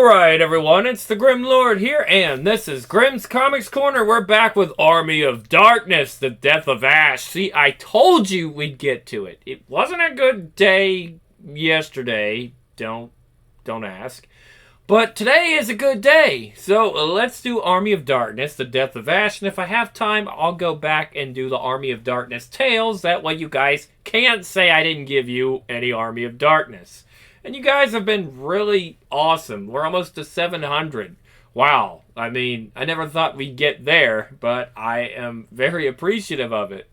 Alright everyone, it's the Grim Lord here, and this is Grimm's Comics Corner. We're back with Army of Darkness, The Death of Ash. See, I told you we'd get to it. It wasn't a good day yesterday, don't ask. But today is a good day, so let's do Army of Darkness, The Death of Ash, and if I have time, I'll go back and do the Army of Darkness Tales. That way you guys can't say I didn't give you any Army of Darkness. And you guys have been really awesome. We're almost to 700. Wow. I mean, I never thought we'd get there, but I am very appreciative of it.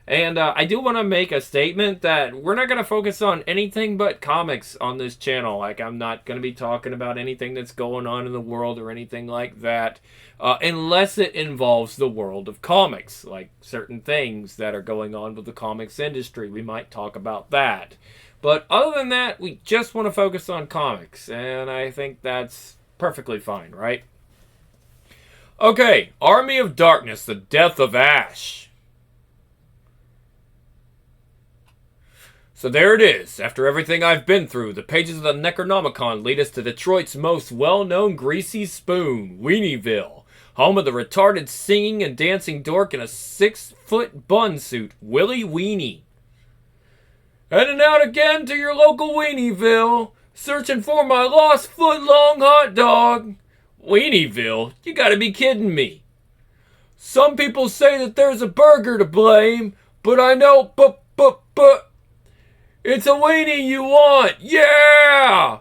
And I do want to make a statement that we're not going to focus on anything but comics on this channel. Like, I'm not going to be talking about anything that's going on in the world or anything like that, unless it involves the world of comics. Like, certain things that are going on with the comics industry. We might talk about that. But other than that, we just want to focus on comics, and I think that's perfectly fine, right? Okay, Army of Darkness, The Death of Ash. So there it is. After everything I've been through, the pages of the Necronomicon lead us to Detroit's most well-known greasy spoon, Weenieville, home of the retarded singing and dancing dork in a 6-foot bun suit, Willie Weenie. Heading out again to your local Weenieville, searching for my lost foot-long hot dog. Weenieville? You gotta be kidding me. Some people say that there's a burger to blame, but I know, but, it's a weenie you want, yeah!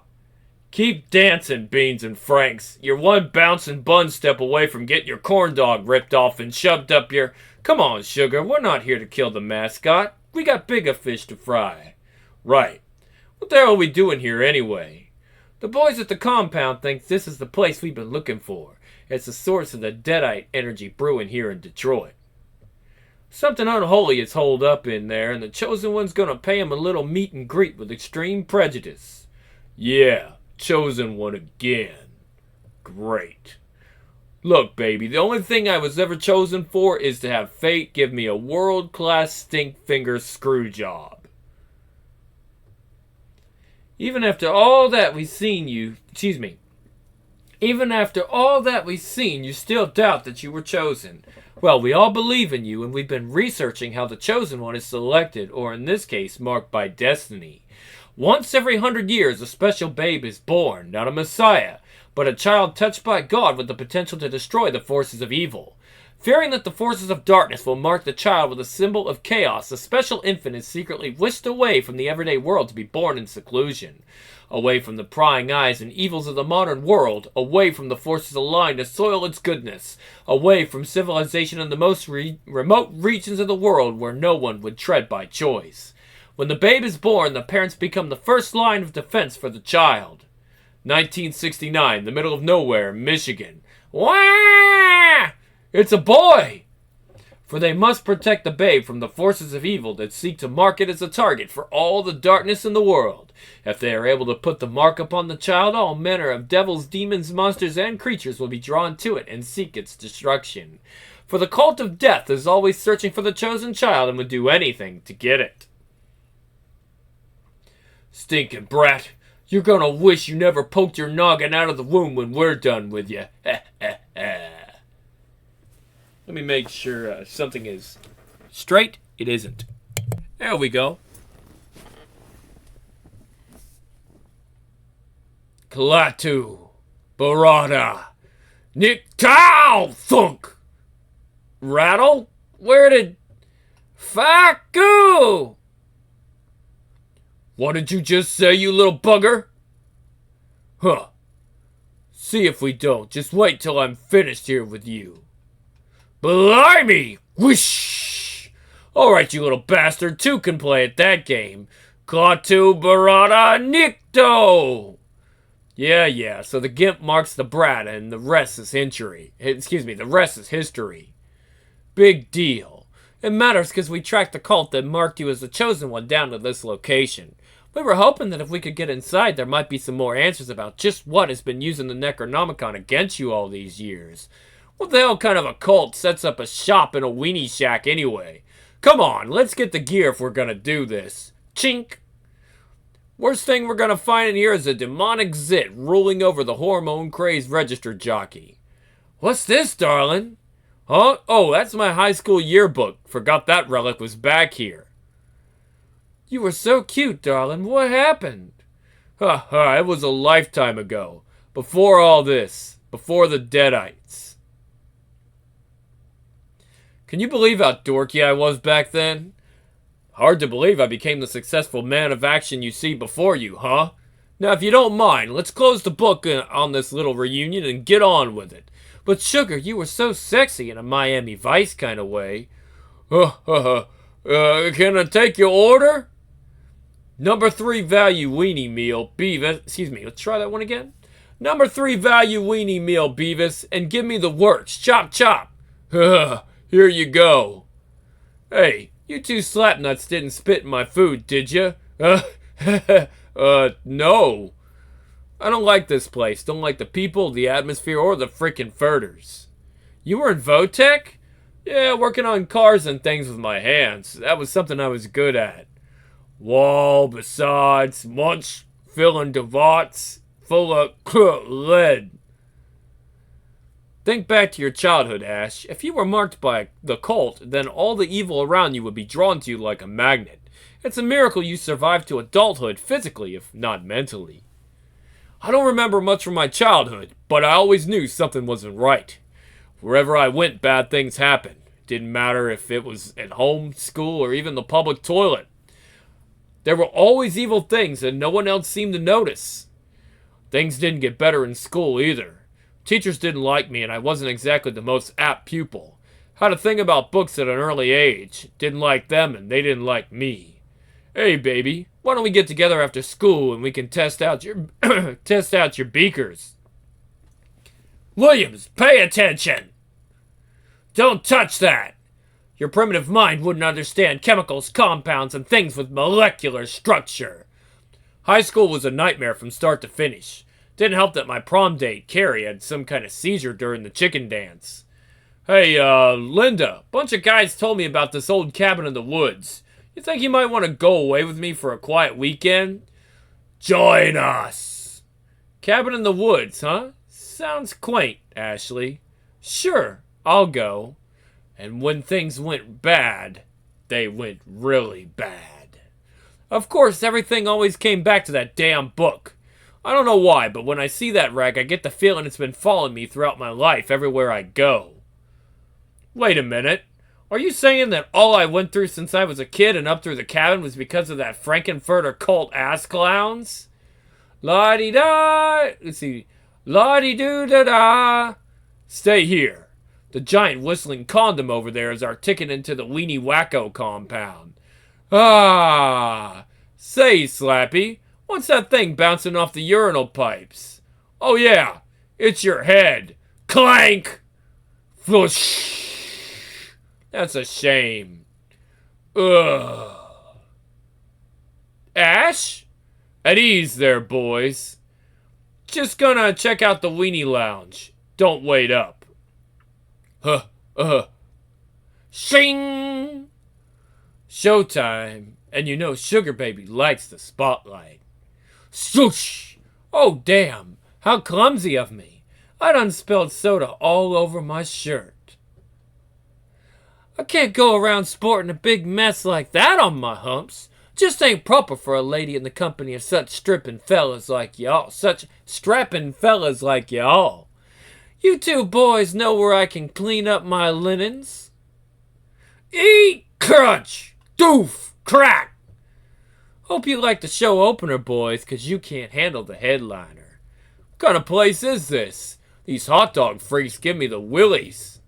Keep dancing, Beans and Franks. You're one bouncing bun step away from getting your corn dog ripped off and shoved up your... Come on, sugar, we're not here to kill the mascot. We got bigger fish to fry. Right. What the hell are we doing here anyway? The boys at the compound think this is the place we've been looking for. It's the source of the deadite energy brewing here in Detroit. Something unholy is holed up in there, and the Chosen One's gonna pay him a little meet and greet with extreme prejudice. Yeah, Chosen One again. Great. Look, baby, the only thing I was ever chosen for is to have fate give me a world-class stink-finger screw job. Even after all that we've seen you... Even after all that we've seen, you still doubt that you were chosen. Well, we all believe in you, and we've been researching how the Chosen One is selected, or in this case, marked by destiny. Once every 100 years, a special babe is born, not a messiah, but a child touched by God with the potential to destroy the forces of evil. Fearing that the forces of darkness will mark the child with a symbol of chaos, a special infant is secretly whisked away from the everyday world to be born in seclusion. Away from the prying eyes and evils of the modern world, away from the forces aligned to soil its goodness, away from civilization in the most remote regions of the world where no one would tread by choice. When the babe is born, the parents become the first line of defense for the child. 1969, the middle of nowhere, Michigan. Wah! It's a boy! For they must protect the babe from the forces of evil that seek to mark it as a target for all the darkness in the world. If they are able to put the mark upon the child, all manner of devils, demons, monsters, and creatures will be drawn to it and seek its destruction. For the cult of death is always searching for the chosen child and would do anything to get it. Stinking brat. You're gonna wish you never poked your noggin out of the womb when we're done with you. Let me make sure something is straight. It isn't. There we go. Kalatu. Barada. Niktow! Thunk! Rattle? Where did... Faku! What did you just say, you little bugger? Huh. See if we don't. Just wait till I'm finished here with you. Blimey! Whoosh! Alright, you little bastard. Two can play at that game. Klaatu Barada Nikto! Yeah, so the gimp marks the brat and the rest is history. The rest is history. Big deal. It matters because we tracked the cult that marked you as the chosen one down to this location. We were hoping that if we could get inside, there might be some more answers about just what has been using the Necronomicon against you all these years. What the hell kind of a cult sets up a shop in a weenie shack anyway? Come on, let's get the gear if we're gonna do this. Chink! Worst thing we're gonna find in here is a demonic zit ruling over the hormone-crazed register jockey. What's this, darling? Huh? Oh, that's my high school yearbook. Forgot that relic was back here. You were so cute, darling. What happened? Ha ha, it was a lifetime ago. Before all this. Before the Deadites. Can you believe how dorky I was back then? Hard to believe I became the successful man of action you see before you, huh? Now, if you don't mind, let's close the book on this little reunion and get on with it. But, Sugar, you were so sexy in a Miami Vice kind of way. Can I take your order? Number 3 value weenie meal, Beavis. Excuse me, let's try that one again. Number 3 value weenie meal, Beavis, and give me the works. Chop, chop. Here you go. Hey, you two slapnuts didn't spit in my food, did you? No. I don't like this place. Don't like the people, the atmosphere, or the frickin' furters. You were in Votech? Yeah, working on cars and things with my hands. That was something I was good at. Wall, besides, munch, filling devots, full of lead. Think back to your childhood, Ash. If you were marked by the cult, then all the evil around you would be drawn to you like a magnet. It's a miracle you survived to adulthood physically, if not mentally. I don't remember much from my childhood, but I always knew something wasn't right. Wherever I went, bad things happened. Didn't matter if it was at home, school, or even the public toilet. There were always evil things and no one else seemed to notice. Things didn't get better in school either. Teachers didn't like me and I wasn't exactly the most apt pupil. Had a thing about books at an early age. Didn't like them and they didn't like me. Hey baby, why don't we get together after school and we can test out your test out your beakers. Williams, pay attention! Don't touch that! Your primitive mind wouldn't understand chemicals, compounds, and things with molecular structure. High school was a nightmare from start to finish. Didn't help that my prom date, Carrie, had some kind of seizure during the chicken dance. Hey, Linda, bunch of guys told me about this old cabin in the woods. You think you might want to go away with me for a quiet weekend? Join us! Cabin in the woods, huh? Sounds quaint, Ashley. Sure, I'll go. And when things went bad, they went really bad. Of course, everything always came back to that damn book. I don't know why, but when I see that rag, I get the feeling it's been following me throughout my life, everywhere I go. Wait a minute. Are you saying that all I went through since I was a kid and up through the cabin was because of that Frankenfurter cult ass clowns? La-di-da! Let's see. La-di-do-da-da! Stay here. The giant whistling condom over there is our ticket into the Weenie Wacko compound. Ah! Say, Slappy, what's that thing bouncing off the urinal pipes? Oh yeah, it's your head. Clank! Whoosh! That's a shame. Ugh. Ash? At ease there, boys. Just gonna check out the Weenie Lounge. Don't wait up. Shing! Showtime. And you know Sugar Baby likes the spotlight. Swoosh! Oh, damn. How clumsy of me. I done spilled soda all over my shirt. I can't go around sporting a big mess like that on my humps. Just ain't proper for a lady in the company of such strippin' fellas like y'all. Such strappin' fellas like y'all. You two boys know where I can clean up my linens. Eat, crunch, doof, crack. Hope you like the show opener, boys, 'cause you can't handle the headliner. What kind of place is this? These hot dog freaks give me the willies.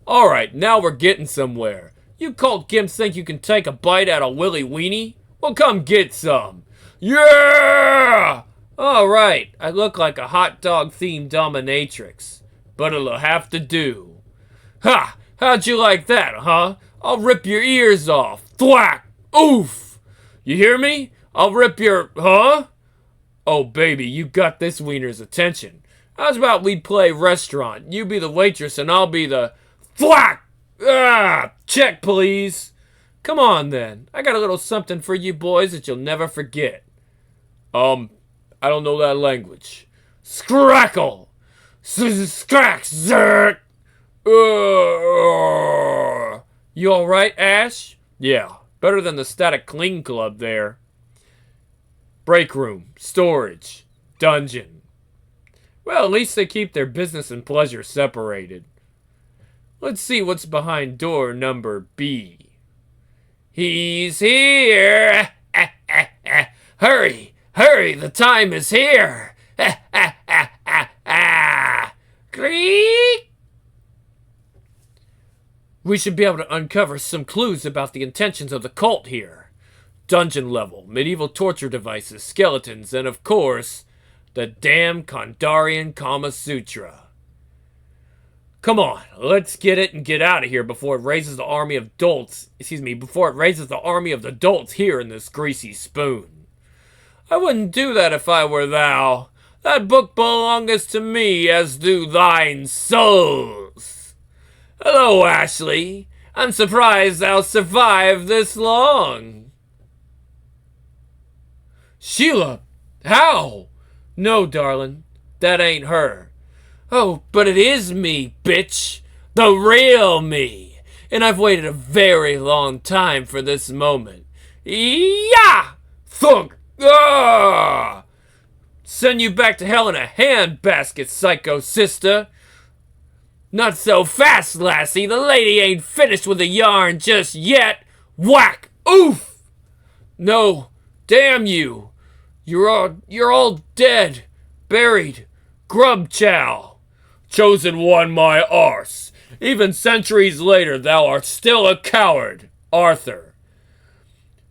Alright, now we're getting somewhere. You cult gimps think you can take a bite out of Willy Weenie? Well, come get some. Yeah! Alright, I look like a hot dog-themed dominatrix. But it'll have to do. Ha! How'd you like that, huh? I'll rip your ears off. Thwack! Oof! You hear me? I'll rip your... Huh? Oh, baby, you got this wiener's attention. How's about we play restaurant? You be the waitress and I'll be the... Thwack! Ah! Check, please. Come on then. I got a little something for you boys that you'll never forget. I don't know that language. Scrackle! Scrack! Zerk! You alright, Ash? Yeah, better than the Static Clean Club there. Break room, storage, dungeon. Well, at least they keep their business and pleasure separated. Let's see what's behind door number B. He's here! Hurry! Hurry! The time is here! Creak! We should be able to uncover some clues about the intentions of the cult here. Dungeon level, medieval torture devices, skeletons, and of course, the damn Kandarian Kama Sutra. Come on, let's get it and get out of here before it raises the army of dolts. Before it raises the army of the dolts here in this greasy spoon. I wouldn't do that if I were thou. That book belongeth to me, as do thine souls. Hello, Ashley. I'm surprised thou survived this long. Sheila, how? No, darling, that ain't her. Oh, but it is me, bitch. The real me. And I've waited a very long time for this moment. Yeah! Thunk! Ah! Send you back to hell in a handbasket, psycho sister. Not so fast, lassie. The lady ain't finished with the yarn just yet. Whack! Oof! No, damn you. You're all dead. Buried. Grub chow. Chosen one, my arse. Even centuries later, thou art still a coward, Arthur.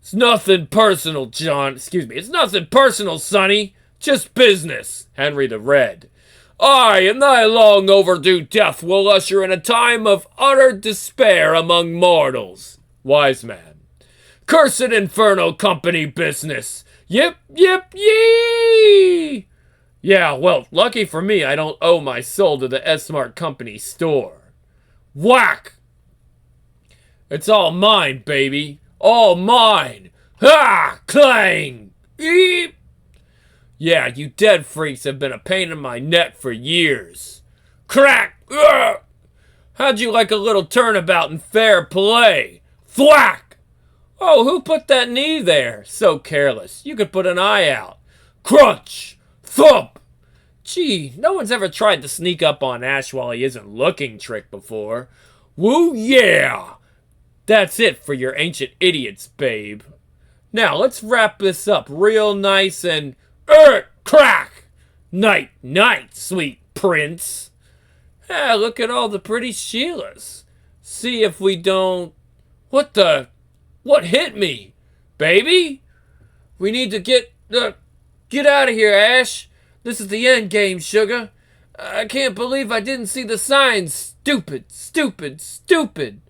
It's nothing personal, John. It's nothing personal, Sonny. Just business, Henry the Red. I and thy long overdue death will usher in a time of utter despair among mortals. Wise man. Cursed infernal company business. Yip, yip, yee! Yeah, well, lucky for me, I don't owe my soul to the S-Mart Company store. Whack! It's all mine, baby. All mine. Ha! Clang! Eep! Yeah, you dead freaks have been a pain in my neck for years. Crack! Ugh! How'd you like a little turnabout and fair play? Thwack! Oh, who put that knee there? So careless. You could put an eye out. Crunch! Thump! Gee, no one's ever tried to sneak up on Ash while he isn't looking trick before. Woo yeah! That's it for your ancient idiots, babe. Now, let's wrap this up real nice and... crack! Night, night, sweet prince. Ah, look at all the pretty Sheilas. See if we don't... What hit me? Baby? We need to get out of here, Ash. This is the end game, sugar. I can't believe I didn't see the signs. Stupid, stupid, stupid.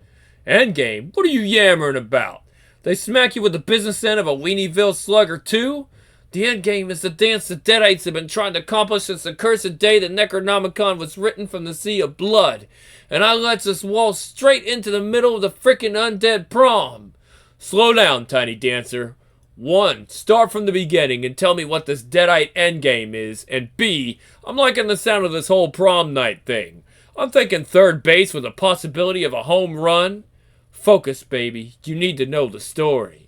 End game? What are you yammering about? They smack you with the business end of a Weenieville slugger, too? The end game is the dance the Deadites have been trying to accomplish since the cursed day that Necronomicon was written from the Sea of Blood. And I lets us waltz straight into the middle of the frickin' undead prom. Slow down, Tiny Dancer. 1, start from the beginning and tell me what this Deadite endgame is. And B, I'm liking the sound of this whole prom night thing. I'm thinking third base with a possibility of a home run. Focus, baby. You need to know the story.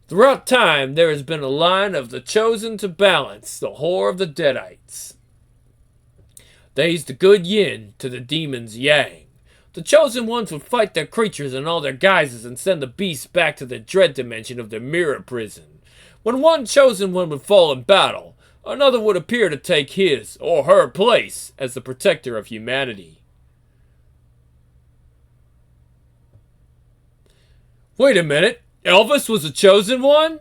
Throughout time, there has been a line of the chosen to balance the whore of the Deadites. They's the good yin to the demon's yang. The chosen ones would fight their creatures in all their guises and send the beasts back to the dread dimension of their mirror prison. When one chosen one would fall in battle, another would appear to take his or her place as the protector of humanity. Wait a minute, Elvis was a chosen one?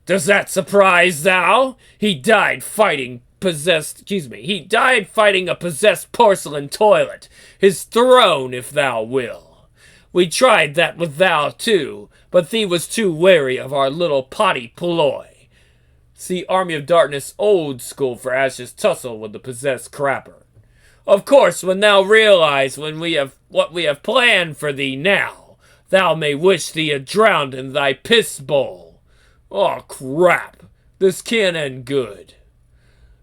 Does that surprise thou? He died fighting a possessed porcelain toilet. His throne, if thou will. We tried that with thou, too, but thee was too wary of our little potty ploy. See Army of Darkness Old School for Ash's tussle with the possessed crapper. Of course, when thou realize what we have planned for thee now, thou may wish thee a drowned in thy piss bowl. Oh, crap. This can't end good.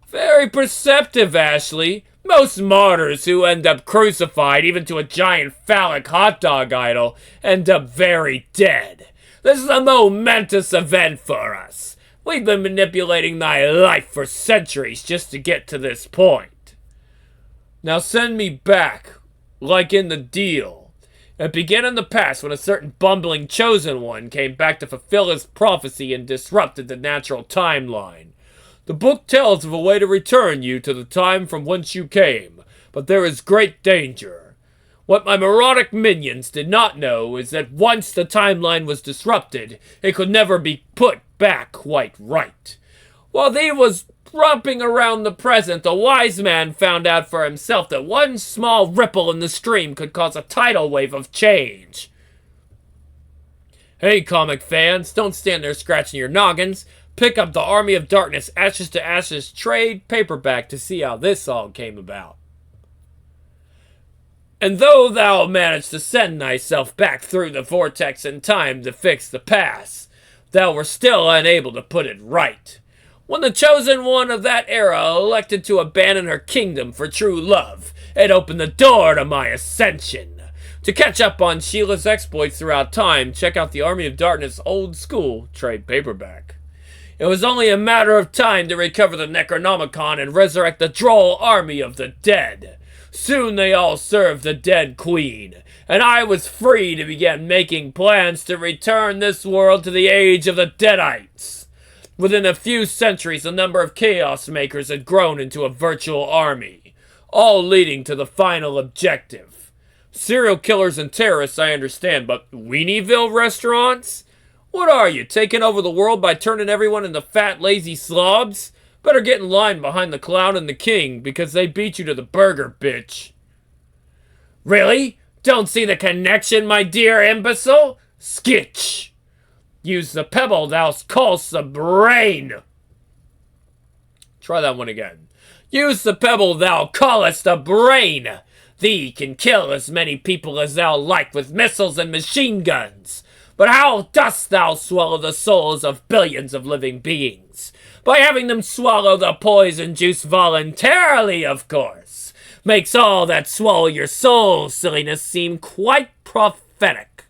Very perceptive, Ashley. Most martyrs who end up crucified, even to a giant phallic hot dog idol, end up very dead. This is a momentous event for us. We've been manipulating thy life for centuries just to get to this point. Now send me back, like in the deal. It began in the past when a certain bumbling chosen one came back to fulfill his prophecy and disrupted the natural timeline. The book tells of a way to return you to the time from whence you came, but there is great danger. What my moronic minions did not know is that once the timeline was disrupted, it could never be put back quite right. While they was romping around the present, a wise man found out for himself that one small ripple in the stream could cause a tidal wave of change. Hey, comic fans, don't stand there scratching your noggins. Pick up the Army of Darkness Ashes to Ashes trade paperback to see how this all came about. And though thou managed to send thyself back through the vortex in time to fix the past, thou were still unable to put it right. When the chosen one of that era elected to abandon her kingdom for true love, it opened the door to my ascension. To catch up on Sheila's exploits throughout time, check out the Army of Darkness Old School trade paperback. It was only a matter of time to recover the Necronomicon and resurrect the droll army of the dead. Soon they all served the dead queen, and I was free to begin making plans to return this world to the age of the Deadites. Within a few centuries, the number of Chaos Makers had grown into a virtual army, all leading to the final objective. Serial killers and terrorists, I understand, but Weenieville restaurants? What are you, taking over the world by turning everyone into fat, lazy slobs? Better get in line behind the clown and the king, because they beat you to the burger, bitch. Really? Don't see the connection, my dear imbecile? Skitch! Use the pebble thou callest the brain. Try that one again. Use the pebble thou callest the brain. Thee can kill as many people as thou like with missiles and machine guns. But how dost thou swallow the souls of billions of living beings? By having them swallow the poison juice voluntarily, of course. Makes all that swallow your soul silliness seem quite prophetic.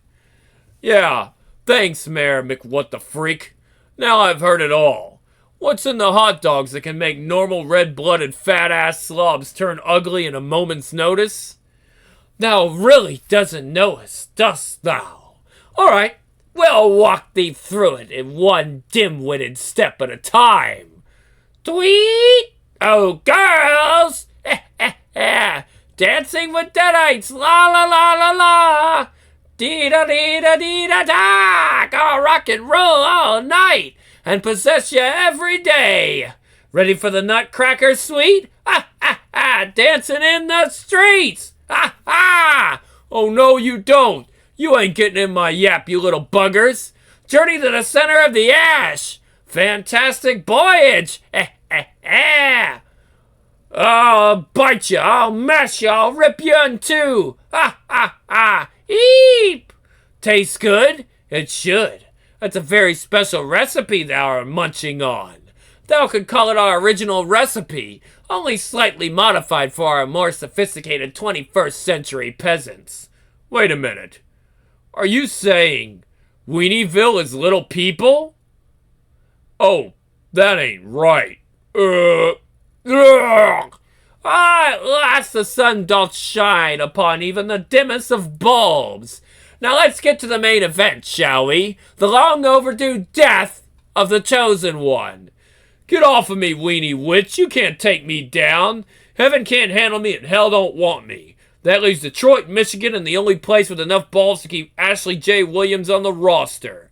Yeah, thanks, Mayor McWhatTheFreak. Now I've heard it all. What's in the hot dogs that can make normal red-blooded fat-ass slobs turn ugly in a moment's notice? Thou really doesn't know us, dost thou? Alright, we'll walk thee through it in one dim-witted step at a time. Tweet! Oh, girls! Dancing with Deadites! La la la la la! Dee-da-dee-da-dee-da-da! Gonna rock and roll all night and possess you every day. Ready for the Nutcracker Suite? Ha ha ha! Dancing in the streets! Ha ha! Oh no, you don't. You ain't getting in my yap, you little buggers. Journey to the center of the ash. Fantastic voyage. I'll bite you. I'll mash you. I'll rip you in two. Ha ha ha! Eep! Tastes good? It should. That's a very special recipe thou art munching on. Thou could call it our original recipe, only slightly modified for our more sophisticated 21st century peasants. Wait a minute. Are you saying Weenieville is little people? Oh, that ain't right. At last the sun doth shine upon even the dimmest of bulbs. Now let's get to the main event, shall we? The long overdue death of the Chosen One. Get off of me, weenie witch. You can't take me down. Heaven can't handle me and hell don't want me. That leaves Detroit, Michigan, and the only place with enough balls to keep Ashley J. Williams on the roster.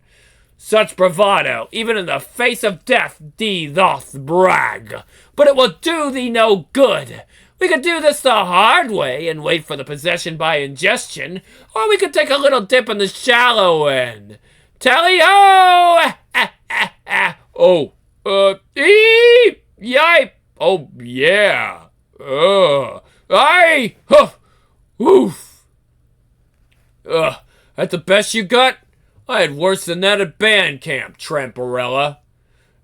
Such bravado, even in the face of death, thee doth brag. But it will do thee no good. We could do this the hard way and wait for the possession by ingestion, or we could take a little dip in the shallow end. Tally-ho! Oh, eep! Yipe! Oh, yeah. Aye! Huh! Oof! That the best you got? I had worse than that at band camp, Tramporella.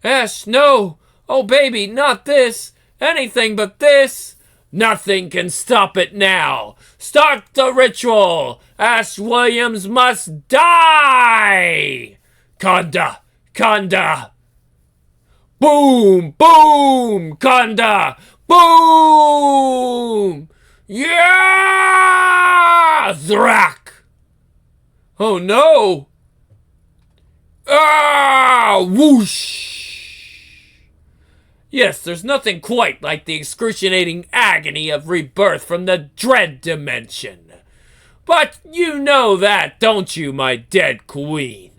Ash, no! Oh, baby, not this! Anything but this! Nothing can stop it now! Start the ritual! Ash Williams must die! Conda! Conda! Boom! Boom! Conda! Boom! Yeah! Thrack! Oh no! Ah! Whoosh! Yes, there's nothing quite like the excruciating agony of rebirth from the dread dimension. But you know that, don't you, my dead queen?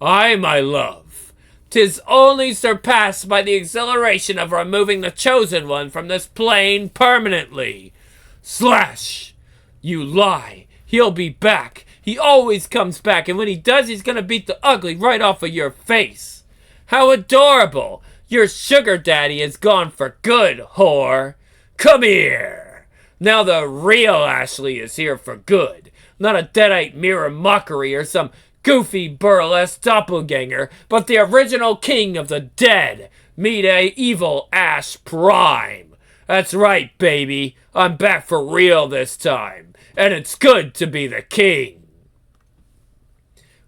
Aye, my love. 'Tis only surpassed by the exhilaration of removing the chosen one from this plane permanently. Slash! You lie. He'll be back. He always comes back, and when he does, he's gonna beat the ugly right off of your face. How adorable! Your sugar daddy is gone for good, whore. Come here. Now the real Ashley is here for good. Not a deadite mirror mockery or some goofy burlesque doppelganger, but the original king of the dead. Meet a evil Ash Prime. That's right, baby. I'm back for real this time. And it's good to be the king.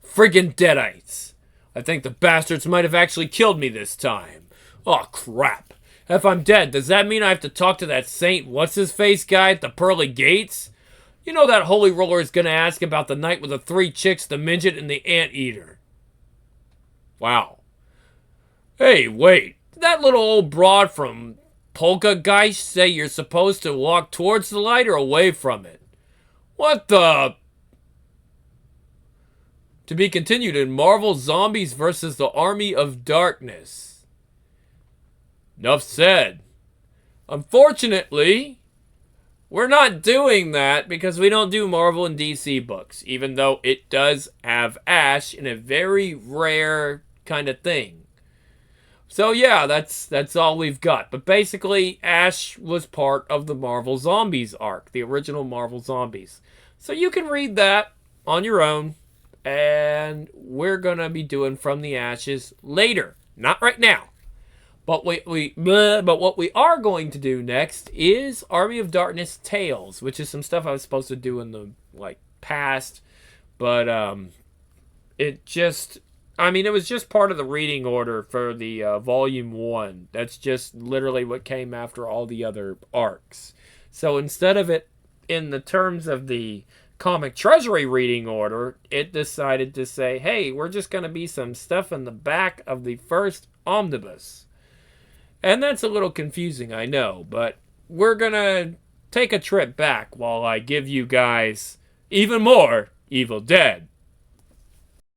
Friggin' deadites. I think the bastards might have actually killed me this time. Oh, crap. If I'm dead, does that mean I have to talk to that Saint What's-His-Face guy at the Pearly Gates? You know that holy roller is going to ask about the night with the 3 chicks, the midget, and the anteater. Wow. Hey, wait. Did that little old broad from Poltergeist say you're supposed to walk towards the light or away from it? What the... To be continued in Marvel Zombies versus the Army of Darkness. Enough said. Unfortunately, we're not doing that because we don't do Marvel and DC books, even though it does have Ash in a very rare kind of thing. So yeah, that's all we've got. But basically, Ash was part of the Marvel Zombies arc, the original Marvel Zombies. So you can read that on your own, and we're gonna be doing From the Ashes later, not right now. But what we are going to do next is Army of Darkness Tales, which is some stuff I was supposed to do in the past, but it was just part of the reading order for the volume 1. That's just literally what came after all the other arcs. So instead of it in the terms of the Comic Treasury reading order, it decided to say, hey, we're just going to be some stuff in the back of the first omnibus. And that's a little confusing, I know, but we're going to take a trip back while I give you guys even more Evil Dead.